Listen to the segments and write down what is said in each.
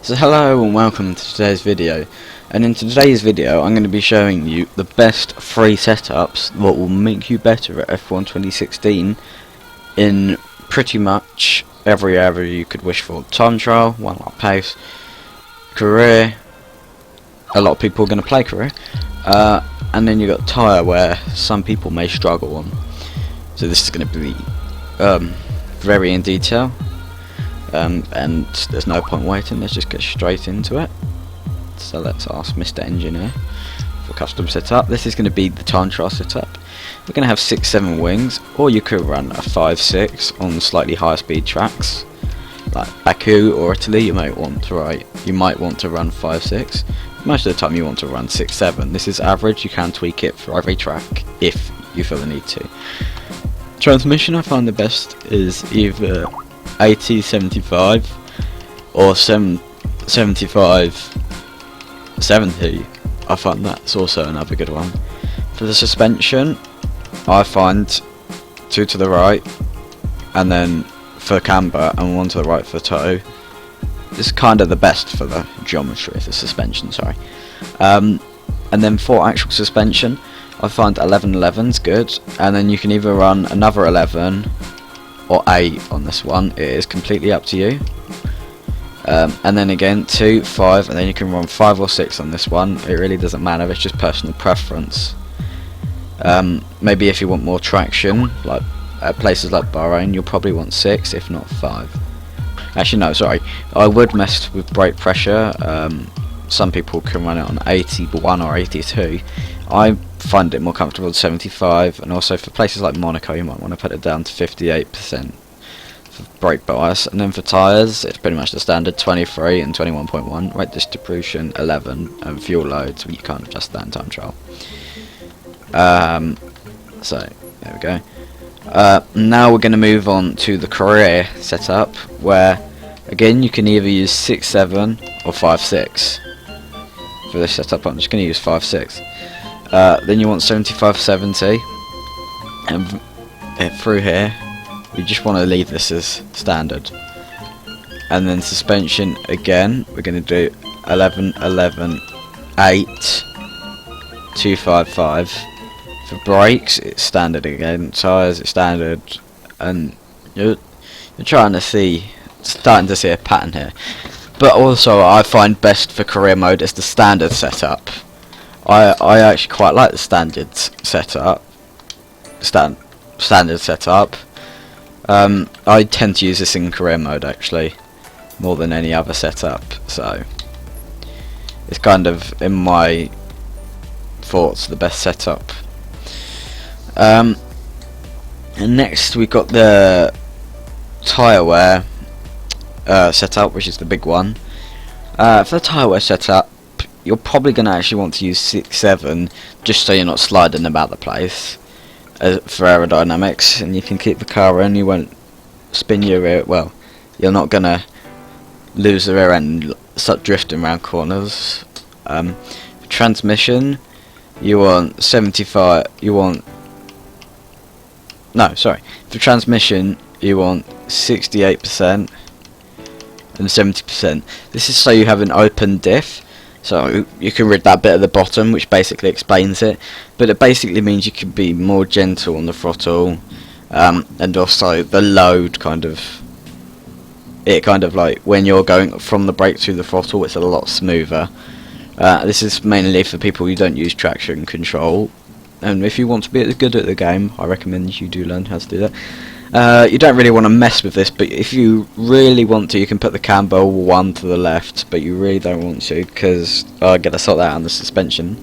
So hello and welcome to today's video, and in today's video I'm going to be showing you the best free setups that will make you better at F1 2016 in pretty much every area you could wish for. Time trial, one lap pace, career, a lot of people are going to play career, and then you got tyre where some people may struggle on. So this is going to be very in detail. And there's no point waiting, let's just get straight into it. So let's ask Mr. Engineer for custom setup. This is going to be the Tantra Setup. We're going to have 6-7 wings, or you could run a 5-6 on slightly higher speed tracks like Baku or Italy. You might want to run 5-6. Most of the time you want to run 6-7. This is average, you can tweak it for every track if you feel the need to. Transmission, I find the best is either 80-75 or 75-70. I find that's also another good one. For the suspension, I find 2 to the right, and then for camber and 1 to the right for toe. It's kind of the best for the geometry of the suspension, sorry. And then for actual suspension, I find 11-11's good, and then you can either run another 11 or 8 on this one. It is completely up to you. And then again 2, 5, and then you can run 5 or 6 on this one. It really doesn't matter, it's just personal preference. Maybe if you want more traction, like at places like Bahrain, you'll probably want 6, if not 5. Actually no, sorry, I would mess with brake pressure. Some people can run it on 81 or 82. I find it more comfortable at 75, and also for places like Monaco you might want to put it down to 58% for brake bias. And then for tyres, it's pretty much the standard 23 and 21.1, weight distribution 11, and fuel loads, you can't adjust that in time trial. So there we go. Now we're going to move on to the career setup, where again you can either use 6-7 or 5-6. For this setup I'm just going to use 5-6. Then you want 75-70, and through here we just want to leave this as standard. And then suspension, again we're going to do 11-11, 8, 2-5-5. For brakes it's standard again, tyres it's standard, and you're starting to see a pattern here. But also I find best for career mode is the standard setup. I actually quite like the standard setup. Standard setup. I tend to use this in career mode actually, more than any other setup. So it's kind of, in my thoughts, the best setup. And next we got the tyre wear setup, which is the big one. For the tyre wear setup, you're probably going to actually want to use 6-7 just so you're not sliding about the place for aerodynamics, and you can keep the car in, you won't spin your rear, well, you're not going to lose the rear end and start drifting around corners. For transmission, you want 75, for transmission you want 68% and 70%. This is so you have an open diff, so you can read that bit at the bottom which basically explains it, but it basically means you can be more gentle on the throttle, and also the load kind of like when you're going from the brake to the throttle, it's a lot smoother. This is mainly for people who don't use traction control, and if you want to be good at the game, I recommend you do learn how to do that. You don't really want to mess with this, but if you really want to, you can put the camber 1 to the left, but you really don't want to, because I gotta sort that out on the suspension.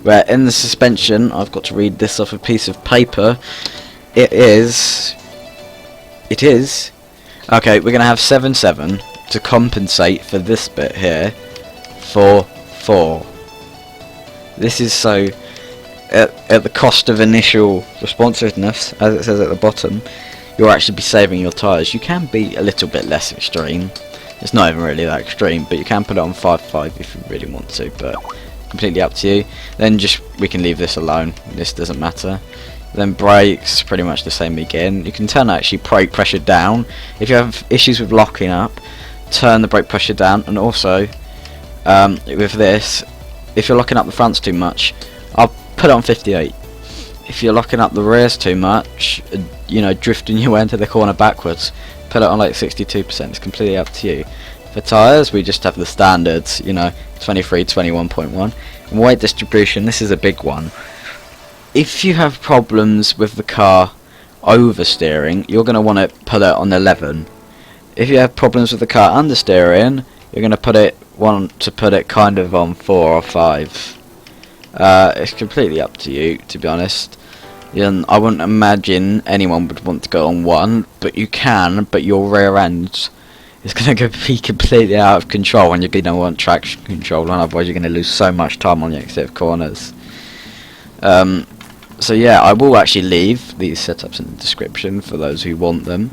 Where in the suspension, I've got to read this off a piece of paper. It is okay, we're gonna have 7-7 to compensate for this bit here for 4. This is so at the cost of initial responsiveness, as it says at the bottom, you'll actually be saving your tyres. You can be a little bit less extreme. It's not even really that extreme, but you can put it on 5-5 if you really want to, but completely up to you. Then we can leave this alone, this doesn't matter. Then brakes, pretty much the same again. You can turn actually brake pressure down. If you have issues with locking up, turn the brake pressure down, and also with this, if you're locking up the fronts too much, I'll put it on 58. If you're locking up the rears too much, you know, drifting your way into the corner backwards, put it on like 62%. It's completely up to you. For tyres, we just have the standards, you know, 23, 21.1. And weight distribution, this is a big one. If you have problems with the car oversteering, you're going to want to put it on 11. If you have problems with the car understeering, you're going to want to put it kind of on 4 or 5. It's completely up to you, to be honest. I wouldn't imagine anyone would want to go on 1, but you can, but your rear end is going to be completely out of control, and you're going to want traction control, and otherwise you're going to lose so much time on the exit of corners. So yeah, I will actually leave these setups in the description for those who want them.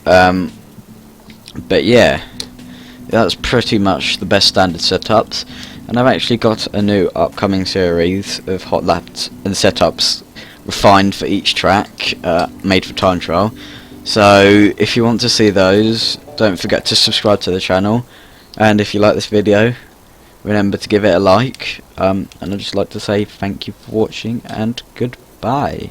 But yeah, that's pretty much the best standard setups, and I've actually got a new upcoming series of hot laps and setups refined for each track, made for time trial. So if you want to see those, don't forget to subscribe to the channel, and if you like this video, remember to give it a like, and I'd just like to say thank you for watching and goodbye.